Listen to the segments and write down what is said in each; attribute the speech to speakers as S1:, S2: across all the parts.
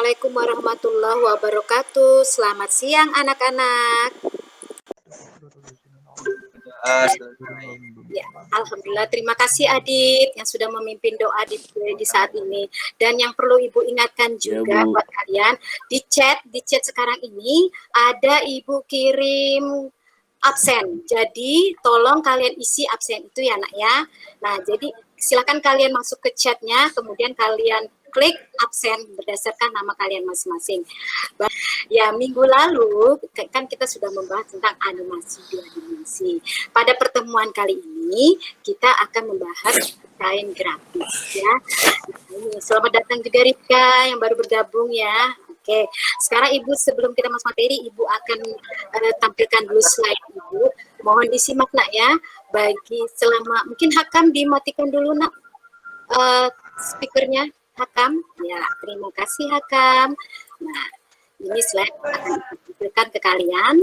S1: Assalamualaikum warahmatullahi wabarakatuh. Selamat siang anak-anak. Ya, alhamdulillah, terima kasih Adit yang sudah memimpin doa di saat ini. Dan yang perlu Ibu ingatkan juga buat kalian, di chat sekarang ini ada Ibu kirim absen. Jadi tolong kalian isi absen itu ya nak ya. Nah, jadi silakan kalian masuk ke chatnya, kemudian kalian klik absen berdasarkan nama kalian masing-masing. Ya, minggu lalu kan kita sudah membahas tentang animasi 2 dimensi. Pada pertemuan kali ini kita akan membahas kain grafis ya. Selamat datang juga Rika yang baru bergabung ya. Oke, sekarang Ibu sebelum kita masuk materi, Ibu akan tampilkan dulu slide Ibu. Mohon disimak nak ya. Bagi selama mungkin Hakam dimatikan dulu nak speakernya Hakam. Ya, terima kasih Hakam. Nah, ini slide akan ditampilkan ke kalian.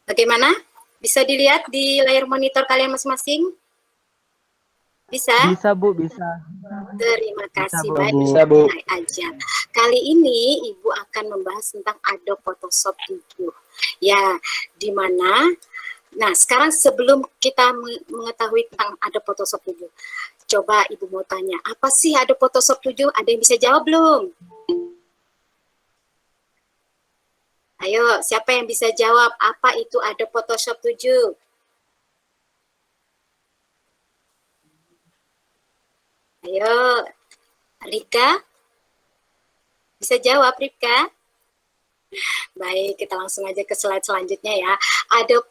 S1: Bagaimana? Bisa dilihat di layar monitor kalian masing-masing? Bisa? Bisa Bu, bisa. Terima kasih, baik. Bisa Bu. Aja. Kali ini Ibu akan membahas tentang Adobe Photoshop 7. Ya, di mana? Nah, sekarang sebelum kita mengetahui tentang Adobe Photoshop 7, coba Ibu mau tanya, apa sih Adobe Photoshop 7? Ada yang bisa jawab belum? Ayo, siapa yang bisa jawab apa itu Adobe Photoshop 7? Ayo, Rika? Bisa jawab, Rika? Baik, kita langsung aja ke slide selanjutnya ya. Adobe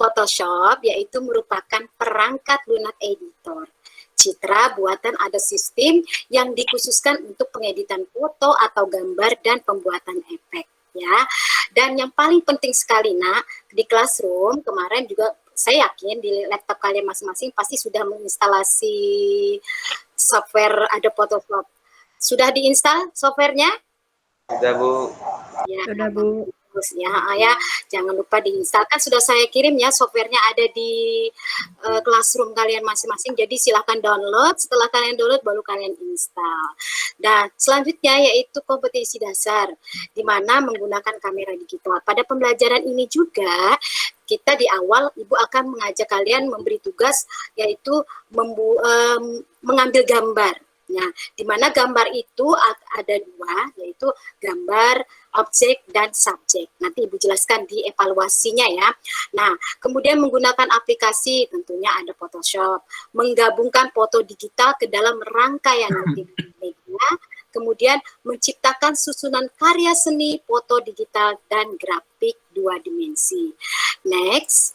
S1: Photoshop yaitu merupakan perangkat lunak editor citra buatan Adobe System yang dikhususkan untuk pengeditan foto atau gambar dan pembuatan efek ya. Dan yang paling penting sekali nak, di Classroom kemarin juga saya yakin di laptop kalian masing-masing pasti sudah menginstalasi software Adobe Photoshop. Sudah diinstal softwarenya?
S2: Sudah Bu.
S1: Ya, sudah Bu. Ya, jangan lupa diinstalkan. Sudah saya kirim ya, softwarenya ada di Classroom kalian masing-masing. Jadi silahkan download. Setelah kalian download, baru kalian install. Dan selanjutnya yaitu kompetensi dasar, di mana menggunakan kamera digital. Pada pembelajaran ini juga kita di awal Ibu akan mengajak kalian memberi tugas yaitu mengambil gambar. Nah, di mana gambar itu ada dua, yaitu gambar, objek, dan subjek. Nanti Ibu jelaskan di evaluasinya ya. Nah, kemudian menggunakan aplikasi, tentunya ada Photoshop. Menggabungkan foto digital ke dalam rangkaian multimedia. Kemudian menciptakan susunan karya seni, foto digital, dan grafik 2 dimensi. Next.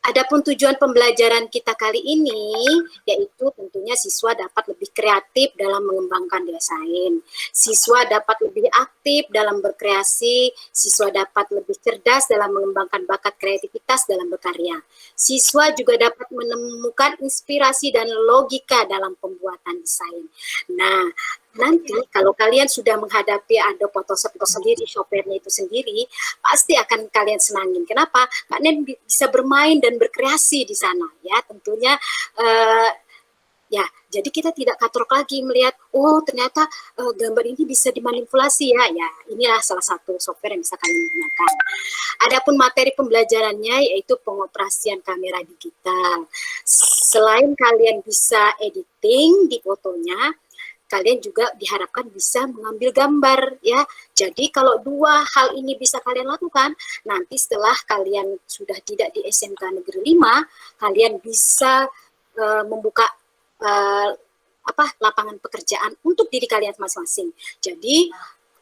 S1: Adapun tujuan pembelajaran kita kali ini yaitu tentunya siswa dapat lebih kreatif dalam mengembangkan desain, siswa dapat lebih aktif dalam berkreasi, siswa dapat lebih cerdas dalam mengembangkan bakat kreativitas dalam berkarya. Siswa juga dapat menemukan inspirasi dan logika dalam pembuatan desain. Nah, nanti kalau kalian sudah menghadapi Adobe Photoshop itu sendiri, software-nya itu sendiri, pasti akan kalian senangin. Kenapa? Kalian bisa bermain dan berkreasi di sana, ya. Tentunya, ya. Jadi kita tidak katrok lagi melihat, oh ternyata gambar ini bisa dimanipulasi ya. Ya, inilah salah satu software yang bisa kalian gunakan. Adapun materi pembelajarannya yaitu pengoperasian kamera digital. Selain kalian bisa editing di fotonya, kalian juga diharapkan bisa mengambil gambar ya. Jadi kalau dua hal ini bisa kalian lakukan, nanti setelah kalian sudah tidak di SMK Negeri 5, kalian bisa membuka lapangan pekerjaan untuk diri kalian masing-masing. Jadi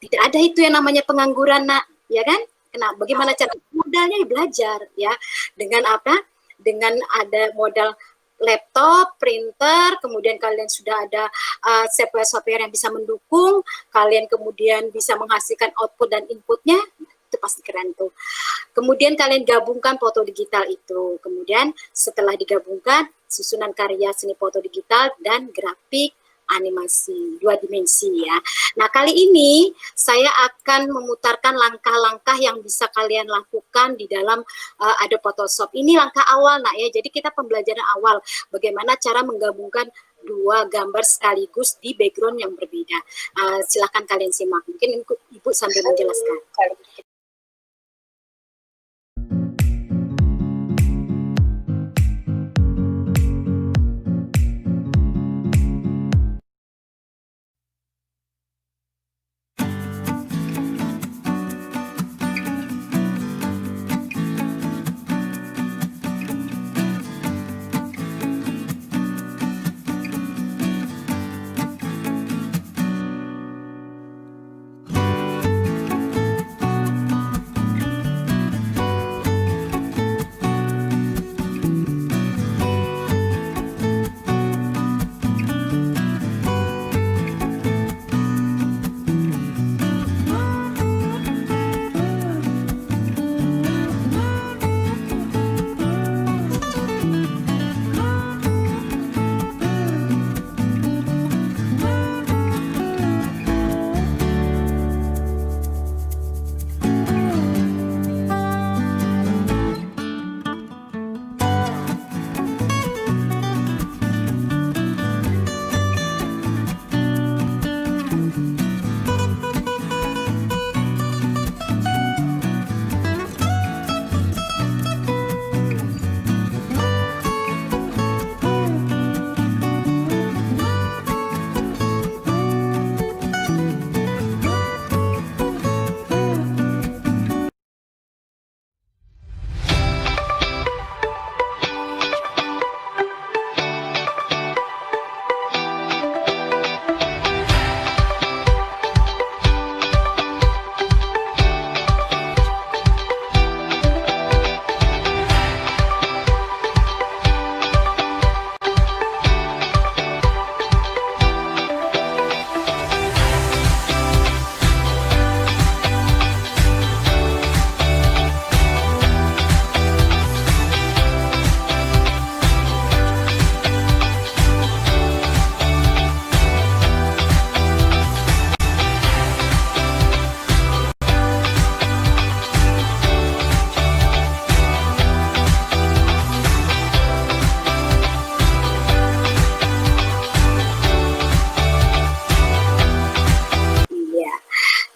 S1: tidak ada itu yang namanya pengangguran nak, ya kan? Nah, bagaimana cara modalnya belajar ya? Dengan apa? Dengan ada modal laptop, printer, kemudian kalian sudah ada software yang bisa mendukung, kalian kemudian bisa menghasilkan output dan inputnya, itu pasti keren tuh. Kemudian kalian gabungkan foto digital itu, kemudian setelah digabungkan, susunan karya seni foto digital dan grafik animasi 2 dimensi ya. Nah, kali ini saya akan memutarkan langkah-langkah yang bisa kalian lakukan di dalam Adobe Photoshop. Ini langkah awal nak ya. Jadi kita pembelajaran awal bagaimana cara menggabungkan dua gambar sekaligus di background yang berbeda. Silakan kalian simak. Mungkin Ibu sambil menjelaskan.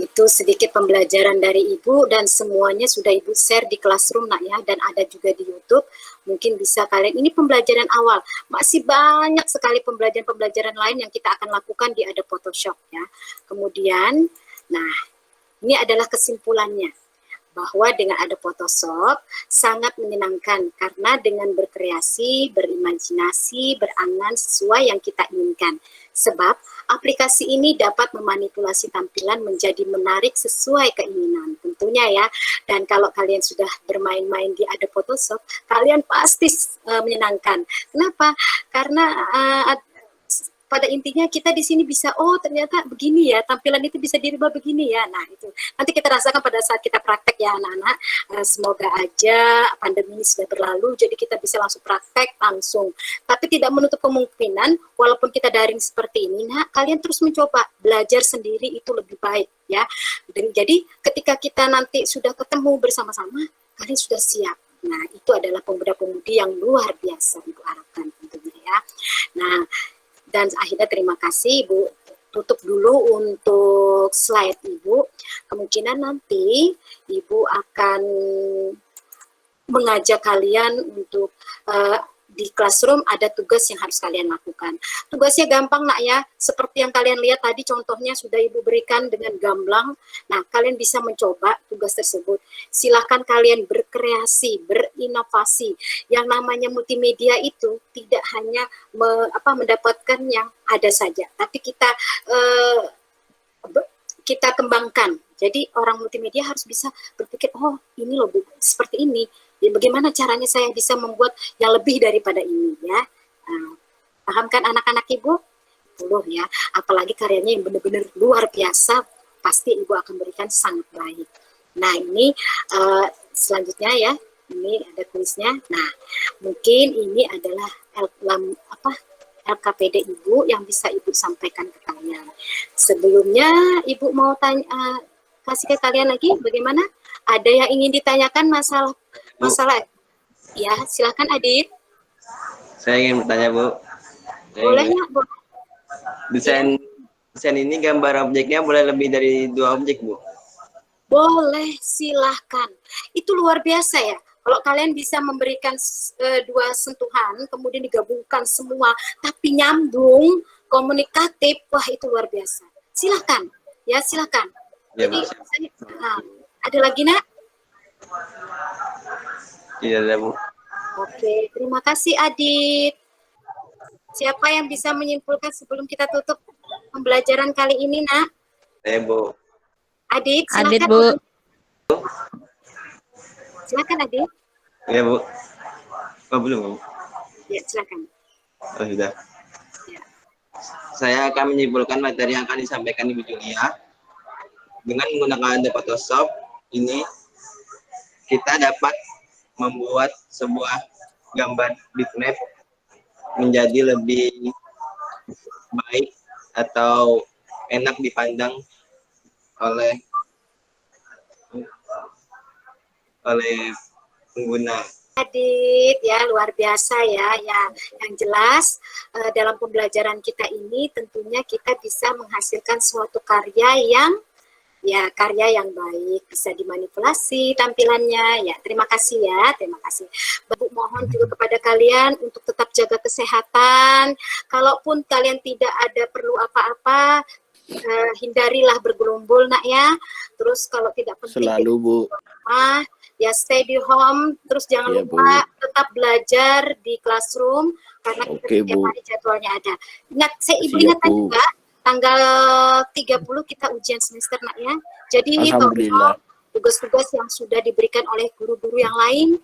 S1: Itu sedikit pembelajaran dari Ibu dan semuanya sudah Ibu share di Classroom nak ya, dan ada juga di YouTube. Mungkin bisa kalian, ini pembelajaran awal, masih banyak sekali pembelajaran-pembelajaran lain yang kita akan lakukan di Adobe Photoshop ya. Kemudian, nah ini adalah kesimpulannya, bahwa dengan ada Photoshop sangat menyenangkan karena dengan berkreasi, berimajinasi, berangan sesuai yang kita inginkan. Sebab aplikasi ini dapat memanipulasi tampilan menjadi menarik sesuai keinginan tentunya ya. Dan kalau kalian sudah bermain-main di Adobe Photoshop, kalian pasti menyenangkan. Kenapa? Karena pada intinya kita di sini bisa, oh ternyata begini ya, tampilan itu bisa dirubah begini ya. Nah itu nanti kita rasakan pada saat kita praktek ya anak-anak. Semoga aja pandemi ini sudah berlalu, jadi kita bisa langsung praktek langsung. Tapi tidak menutup kemungkinan, walaupun kita daring seperti ini, nah kalian terus mencoba belajar sendiri itu lebih baik ya. Dan jadi ketika kita nanti sudah ketemu bersama-sama, kalian sudah siap. Nah itu adalah pemuda-pemudi yang luar biasa Ibu harapkan tentunya ya. Nah dan akhirnya terima kasih Ibu, tutup dulu untuk slide Ibu. Kemungkinan nanti Ibu akan mengajak kalian untuk di Classroom ada tugas yang harus kalian lakukan. Tugasnya gampang nak ya, seperti yang kalian lihat tadi contohnya sudah Ibu berikan dengan gamblang. Nah kalian bisa mencoba tugas tersebut. Silahkan kalian berkreasi, berinovasi. Yang namanya multimedia itu tidak hanya mendapatkan yang ada saja, tapi kita kembangkan. Jadi orang multimedia harus bisa berpikir, oh ini loh Bu, seperti ini. Ya, bagaimana caranya saya bisa membuat yang lebih daripada ini ya. Paham kan anak-anak Ibu? Loh ya, apalagi karyanya yang benar-benar luar biasa, pasti Ibu akan berikan sangat baik. Nah ini selanjutnya ya, ini ada kuisnya. Nah mungkin ini adalah LKPD Ibu yang bisa Ibu sampaikan ke kalian. Sebelumnya Ibu mau tanya, kasih ke kalian lagi bagaimana? Ada yang ingin ditanyakan masalah? Ya, silakan Adit.
S2: Saya ingin bertanya Bu.
S1: Boleh nggak? Boleh.
S2: Desain ini gambar objeknya boleh lebih dari 2 objek, Bu.
S1: Boleh, silahkan. Itu luar biasa ya. Kalau kalian bisa memberikan 2 sentuhan, kemudian digabungkan semua, tapi nyambung, komunikatif, wah itu luar biasa. Silahkan, ya silahkan.
S2: Ya,
S1: Jadi,
S2: Bu.
S1: ada lagi nak?
S2: Tidak ada, Bu.
S1: Oke, terima kasih Adit. Siapa yang bisa menyimpulkan sebelum kita tutup pembelajaran kali ini, nak?
S2: Bu.
S1: Adit,
S3: Adit,
S1: silakan.
S3: Bu.
S1: Silakan Adit.
S2: Ya, Bu. Oh, belum, Bu.
S1: Ya, silakan.
S2: Oh, sudah.
S1: Ya.
S2: Saya akan menyimpulkan materi yang akan disampaikan Ibu Julia. Dengan menggunakan Photoshop ini, kita dapat membuat sebuah gambar bitmap menjadi lebih baik atau enak dipandang oleh pengguna.
S1: Adit, ya luar biasa ya. Yang jelas dalam pembelajaran kita ini tentunya kita bisa menghasilkan suatu karya yang baik, bisa dimanipulasi tampilannya. Ya, terima kasih ya, terima kasih. Bapak mohon juga kepada kalian untuk tetap jaga kesehatan. Kalaupun kalian tidak ada perlu apa-apa, hindarilah bergerombol nak ya. Terus kalau tidak penting
S4: Selalu, Bu.
S1: Ya stay di home. Terus jangan
S4: Iya,
S1: lupa
S4: Bu.
S1: tetap belajar di classroom karena kita
S4: Oke,
S1: setiap
S4: Bu.
S1: hari jadwalnya ada. Ingat, Ibu
S4: Siap,
S1: ingatkan
S4: Bu.
S1: juga tanggal 30 kita ujian semester nak ya. Jadi
S4: Alhamdulillah.
S1: tugas-tugas yang sudah diberikan oleh guru-guru yang lain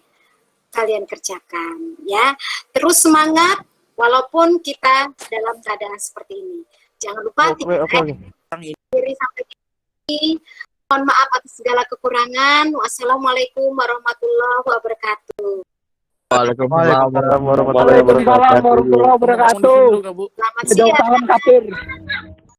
S1: kalian kerjakan ya. Terus semangat walaupun kita dalam keadaan seperti ini. Jangan lupa diri sampai ini. Mohon maaf atas segala kekurangan. Wassalamualaikum warahmatullahi wabarakatuh.
S3: Waalaikumsalam warahmatullahi wabarakatuh.
S1: Selamat siang.
S4: Salam kafir.